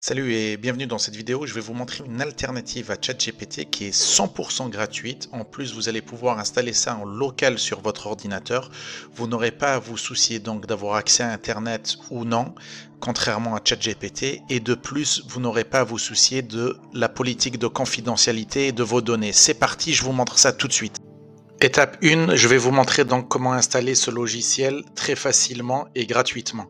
Salut et bienvenue dans cette vidéo. Je vais vous montrer une alternative à ChatGPT qui est 100% gratuite. En plus, vous allez pouvoir installer ça en local sur votre ordinateur. Vous n'aurez pas à vous soucier donc d'avoir accès à Internet ou non, contrairement à ChatGPT. Et de plus, vous n'aurez pas à vous soucier de la politique de confidentialité de vos données. C'est parti, je vous montre ça tout de suite. Étape 1, je vais vous montrer donc comment installer ce logiciel très facilement et gratuitement.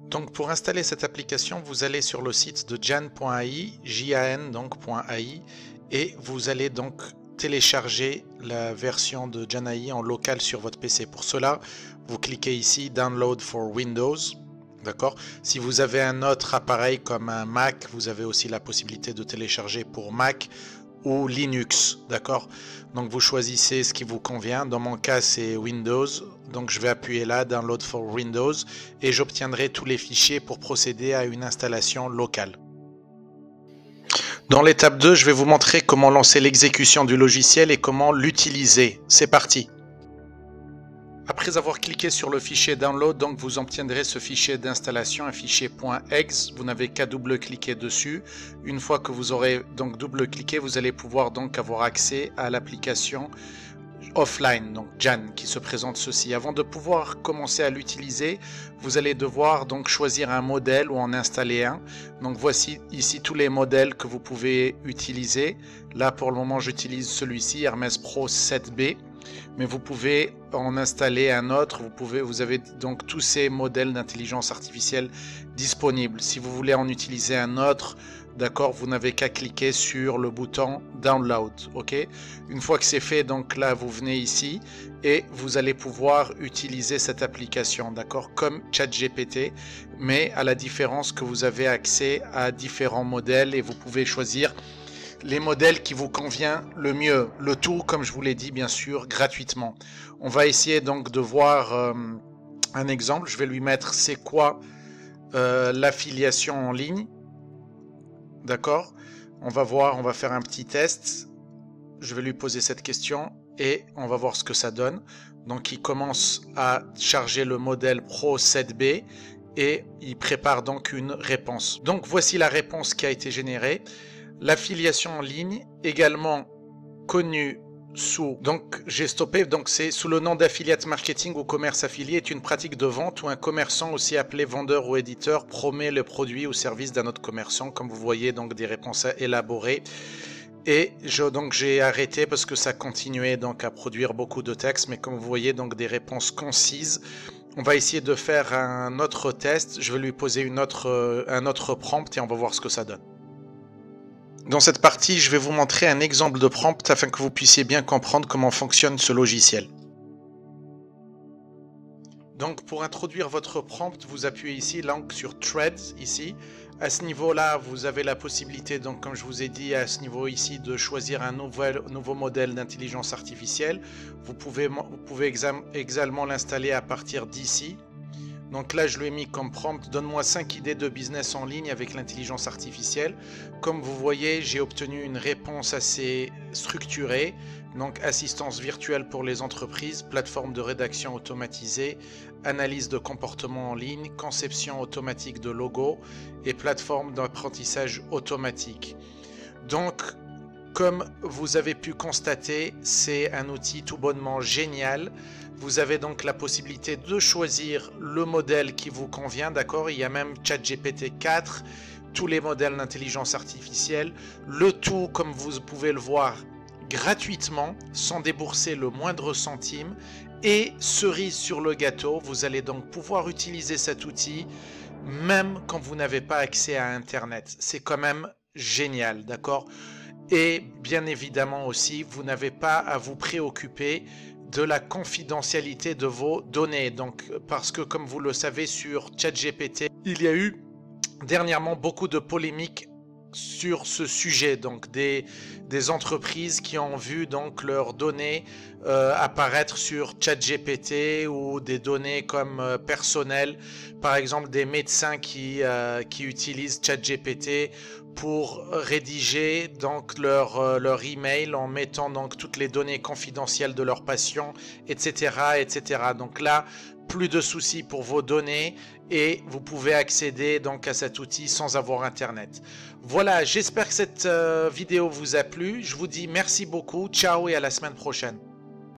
Donc pour installer cette application, vous allez sur le site de jan.ai, jan donc.ai, et vous allez donc télécharger la version de Jan AI en local sur votre PC. Pour cela, vous cliquez ici Download for Windows. D'accord. Si vous avez un autre appareil comme un Mac, vous avez aussi la possibilité de télécharger pour Mac ou Linux, d'accord. Donc vous choisissez ce qui vous convient. Dans mon cas, c'est Windows. Donc je vais appuyer là, Download for Windows, et j'obtiendrai tous les fichiers pour procéder à une installation locale. Dans l'étape 2, je vais vous montrer comment lancer l'exécution du logiciel et comment l'utiliser. C'est parti. Après avoir cliqué sur le fichier download, donc vous obtiendrez ce fichier d'installation, un fichier .exe. Vous n'avez qu'à double-cliquer dessus. Une fois que vous aurez donc double-cliqué, vous allez pouvoir donc avoir accès à l'application offline, donc Jan, qui se présente ceci. Avant de pouvoir commencer à l'utiliser, vous allez devoir donc choisir un modèle ou en installer un. Donc voici ici tous les modèles que vous pouvez utiliser. Là pour le moment j'utilise celui-ci, Hermès Pro 7B. Mais vous pouvez en installer un autre, vous avez donc tous ces modèles d'intelligence artificielle disponibles. Si vous voulez en utiliser un autre, d'accord, vous n'avez qu'à cliquer sur le bouton Download, ok. Une fois que c'est fait, donc là vous venez ici et vous allez pouvoir utiliser cette application, d'accord, comme ChatGPT, mais à la différence que vous avez accès à différents modèles et vous pouvez choisir les modèles qui vous convient le mieux. Le tout, comme je vous l'ai dit, bien sûr, gratuitement. On va essayer donc de voir un exemple. Je vais lui mettre c'est quoi l'affiliation en ligne. D'accord? On va voir, on va faire un petit test. Je vais lui poser cette question et on va voir ce que ça donne. Donc il commence à charger le modèle Pro 7B et il prépare donc une réponse. Donc voici la réponse qui a été générée. L'affiliation en ligne, également connue sous, donc j'ai stoppé, donc c'est sous le nom d'affiliate marketing ou commerce affilié, est une pratique de vente où un commerçant, aussi appelé vendeur ou éditeur, promet le produit ou service d'un autre commerçant. Comme vous voyez, donc des réponses élaborées. Et donc j'ai arrêté parce que ça continuait donc à produire beaucoup de textes, mais comme vous voyez, donc des réponses concises. On va essayer de faire un autre test. Je vais lui poser un autre prompt et on va voir ce que ça donne. Dans cette partie, je vais vous montrer un exemple de prompt afin que vous puissiez bien comprendre comment fonctionne ce logiciel. Donc pour introduire votre prompt, vous appuyez ici, donc sur Threads ici. À ce niveau-là, vous avez la possibilité, donc comme je vous ai dit, à ce niveau ici, de choisir un nouveau modèle d'intelligence artificielle. Vous pouvez également l'installer à partir d'ici. Donc là, je lui ai mis comme prompt, donne-moi 5 idées de business en ligne avec l'intelligence artificielle. Comme vous voyez, j'ai obtenu une réponse assez structurée. Donc assistance virtuelle pour les entreprises, plateforme de rédaction automatisée, analyse de comportement en ligne, conception automatique de logos et plateforme d'apprentissage automatique. Donc, comme vous avez pu constater, c'est un outil tout bonnement génial. Vous avez donc la possibilité de choisir le modèle qui vous convient, d'accord? Il y a même ChatGPT 4, tous les modèles d'intelligence artificielle, le tout, comme vous pouvez le voir, gratuitement, sans débourser le moindre centime. Et cerise sur le gâteau, vous allez donc pouvoir utiliser cet outil même quand vous n'avez pas accès à Internet. C'est quand même génial, d'accord? Et bien évidemment aussi, vous n'avez pas à vous préoccuper de la confidentialité de vos données. Donc, parce que comme vous le savez, sur ChatGPT, il y a eu dernièrement beaucoup de polémiques sur ce sujet, donc des entreprises qui ont vu donc leurs données apparaître sur ChatGPT ou des données comme personnelles, par exemple des médecins qui utilisent ChatGPT pour rédiger donc leur email en mettant donc toutes les données confidentielles de leurs patients, etc., etc. Donc là, plus de soucis pour vos données et vous pouvez accéder donc à cet outil sans avoir internet. Voilà, j'espère que cette vidéo vous a plu. Je vous dis merci beaucoup, ciao et à la semaine prochaine.